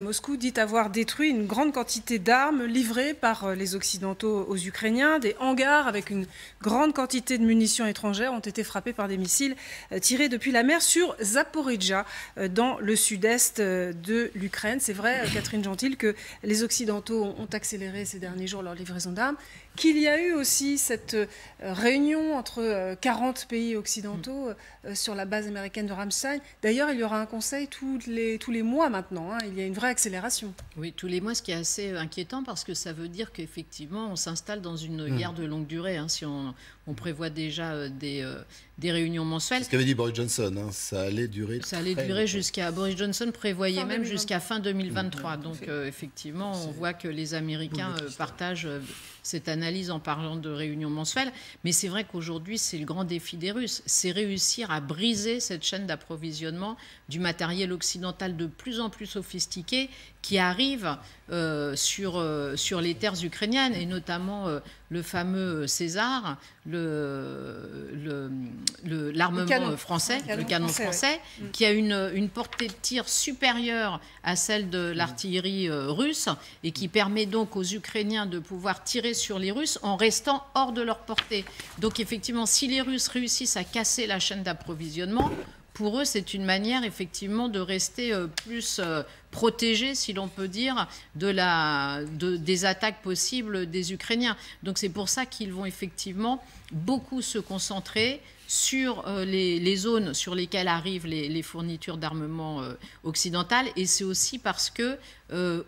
Moscou dit avoir détruit une grande quantité d'armes livrées par les Occidentaux aux Ukrainiens. Des hangars avec une grande quantité de munitions étrangères ont été frappés par des missiles tirés depuis la mer sur Zaporijjia, dans le sud-est de l'Ukraine. C'est vrai, Catherine Gentil, que les Occidentaux ont accéléré ces derniers jours leur livraison d'armes, qu'il y a eu aussi cette réunion entre 40 pays occidentaux sur la base américaine de Ramstein. D'ailleurs, il y aura un conseil tous les mois maintenant. Il y a une vraie accélération. Oui, tous les mois, ce qui est assez inquiétant parce que ça veut dire qu'effectivement, on s'installe dans une guerre de longue durée. Si on prévoit déjà des réunions mensuelles. C'est ce qu'avait dit Boris Johnson, ça allait durer. Ça allait durer jusqu'à. Boris Johnson prévoyait même jusqu'à fin 2023. Donc, effectivement, on voit que les Américains partagent cette analyse en parlant de réunions mensuelles. Mais c'est vrai qu'aujourd'hui, c'est le grand défi des Russes. C'est réussir à briser cette chaîne d'approvisionnement du matériel occidental de plus en plus sophistiqué qui arrive sur les terres ukrainiennes, et notamment le fameux César, l'armement français, le canon français, qui a une portée de tir supérieure à celle de l'artillerie russe, et qui permet donc aux Ukrainiens de pouvoir tirer sur les Russes en restant hors de leur portée. Donc effectivement, si les Russes réussissent à casser la chaîne d'approvisionnement, pour eux, c'est une manière effectivement de rester plus protégés, si l'on peut dire, des attaques possibles des Ukrainiens. Donc c'est pour ça qu'ils vont effectivement beaucoup se concentrer sur les zones sur lesquelles arrivent les fournitures d'armement occidentales. Et c'est aussi parce que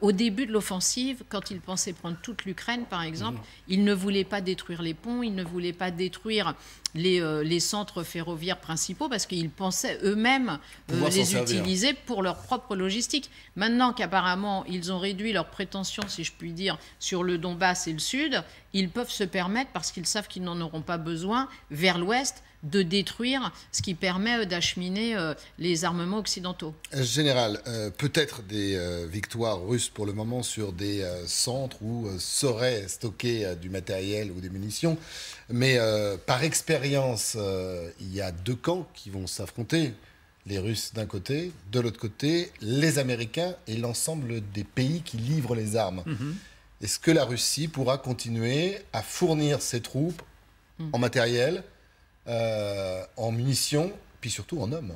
au début de l'offensive, quand ils pensaient prendre toute l'Ukraine, par exemple, ils ne voulaient pas détruire les ponts, ils ne voulaient pas détruire les centres ferroviaires principaux, parce qu'ils pensaient eux-mêmes les utiliser pour leur propre logistique. Maintenant qu'apparemment ils ont réduit leurs prétentions, si je puis dire, sur le Donbass et le Sud, ils peuvent se permettre, parce qu'ils savent qu'ils n'en auront pas besoin, vers l'Ouest, de détruire ce qui permet d'acheminer les armements occidentaux. Général, peut-être des victoires russes pour le moment sur des centres où seraient stockés du matériel ou des munitions, mais par expérience, il y a deux camps qui vont s'affronter. Les Russes d'un côté, de l'autre côté, les Américains et l'ensemble des pays qui livrent les armes. Est-ce que la Russie pourra continuer à fournir ses troupes en matériel, en munitions, puis surtout en hommes?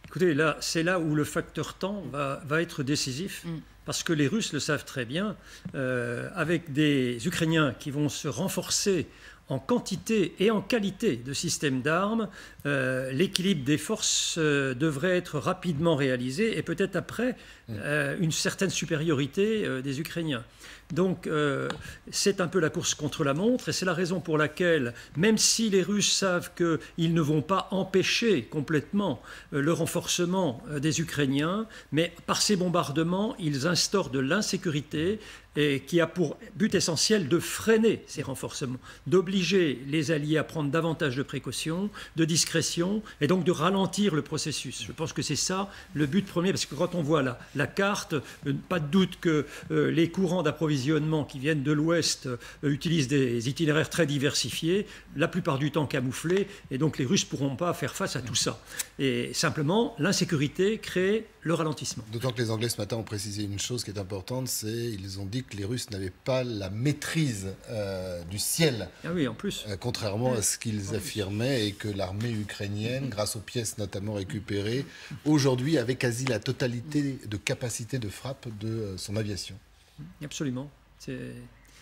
Écoutez, c'est là où le facteur temps va être décisif, parce que les Russes le savent très bien, avec des Ukrainiens qui vont se renforcer en quantité et en qualité de systèmes d'armes, l'équilibre des forces devrait être rapidement réalisé, et peut-être après une certaine supériorité des Ukrainiens. Donc c'est un peu la course contre la montre, et c'est la raison pour laquelle, même si les Russes savent qu'ils ne vont pas empêcher complètement le renforcement des Ukrainiens, mais par ces bombardements, ils instaurent de l'insécurité, et qui a pour but essentiel de freiner ces renforcements, d'obliger les alliés à prendre davantage de précautions, de discrétion, et donc de ralentir le processus. Je pense que c'est ça le but premier, parce que quand on voit la carte, pas de doute que les courants d'approvisionnement qui viennent de l'Ouest utilisent des itinéraires très diversifiés, la plupart du temps camouflés, et donc les Russes ne pourront pas faire face à tout ça. Et simplement, l'insécurité crée le ralentissement. D'autant que les Anglais ce matin ont précisé une chose qui est importante, c'est qu'ils ont dit que les Russes n'avaient pas la maîtrise du ciel, en plus. Contrairement à ce qu'ils affirmaient, et que l'armée ukrainienne, grâce aux pièces notamment récupérées, aujourd'hui avait quasi la totalité de capacité de frappe de son aviation. Absolument.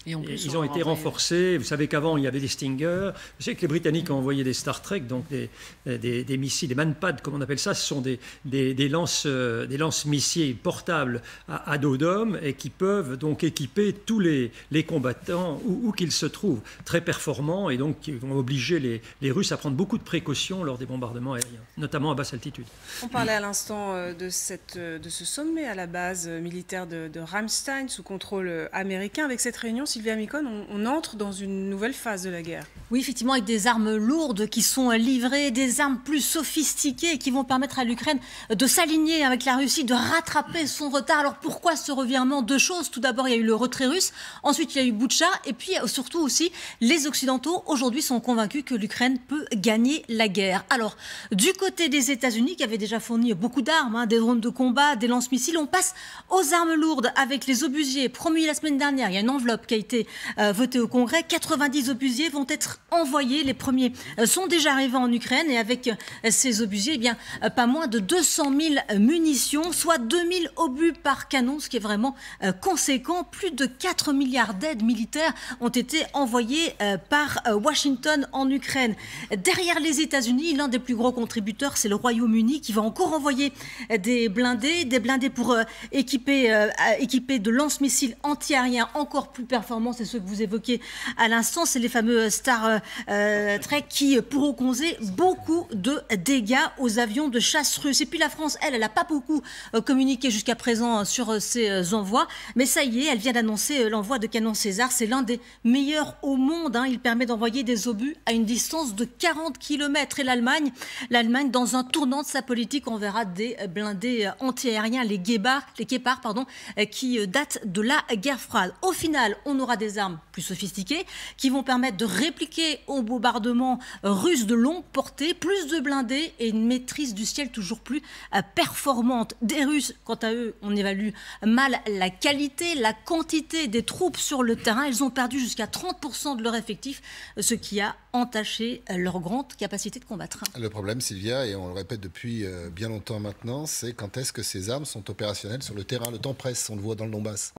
Et en plus, ils ont été renforcés. Vous savez qu'avant, il y avait des Stinger. Je sais que les Britanniques ont envoyé des Star Trek, donc des missiles, des Manpad, comme on appelle ça. Ce sont des lance-missiles portables à dos d'homme, et qui peuvent donc équiper tous les combattants où qu'ils se trouvent. Très performants, et donc qui vont obliger les Russes à prendre beaucoup de précautions lors des bombardements aériens, notamment à basse altitude. On parlait à l'instant de ce sommet à la base militaire de Ramstein, sous contrôle américain. Avec cette réunion, Sylvia Micon, on entre dans une nouvelle phase de la guerre. Oui, effectivement, avec des armes lourdes qui sont livrées, des armes plus sophistiquées qui vont permettre à l'Ukraine de s'aligner avec la Russie, de rattraper son retard. Alors pourquoi ce revirement? Deux choses. Tout d'abord, il y a eu le retrait russe. Ensuite, il y a eu Boutcha. Et puis, surtout aussi, les Occidentaux, aujourd'hui, sont convaincus que l'Ukraine peut gagner la guerre. Alors, du côté des États-Unis, qui avaient déjà fourni beaucoup d'armes, des drones de combat, des lance-missiles, on passe aux armes lourdes avec les obusiers. Promis la semaine dernière, il y a une enveloppe qui a été votée au Congrès. 90 obusiers vont être envoyés. Les premiers sont déjà arrivés en Ukraine. Et avec ces obusiers, eh bien, pas moins de 200 000 munitions, soit 2000 obus par canon, ce qui est vraiment conséquent. Plus de 4 milliards d'aides militaires ont été envoyées par Washington en Ukraine. Derrière les États-Unis, l'un des plus gros contributeurs, c'est le Royaume-Uni, qui va encore envoyer des blindés pour équiper de lance-missiles anti-aériens encore plus performants. C'est ceux que vous évoquez à l'instant. C'est les fameux Star Trek qui pourront causer beaucoup de dégâts aux avions de chasse russes. Et puis la France, elle n'a pas beaucoup communiqué jusqu'à présent sur ces envois. Mais ça y est, elle vient d'annoncer l'envoi de canons César. C'est l'un des meilleurs au monde. Il permet d'envoyer des obus à une distance de 40 km. Et l'Allemagne, dans un tournant de sa politique, on verra des blindés anti-aériens, les Gepard, qui datent de la guerre froide. Au final, on aura des armes plus sophistiquées qui vont permettre de répliquer au bombardement russe de longue portée, plus de blindés et une maîtrise du ciel toujours plus performante. Des Russes, quant à eux, on évalue mal la qualité, la quantité des troupes sur le terrain. Ils ont perdu jusqu'à 30% de leur effectif, ce qui a entaché leur grande capacité de combattre. Le problème, Sylvia, et on le répète depuis bien longtemps maintenant, c'est quand est-ce que ces armes sont opérationnelles sur le terrain. Le temps presse, on le voit dans le Donbass.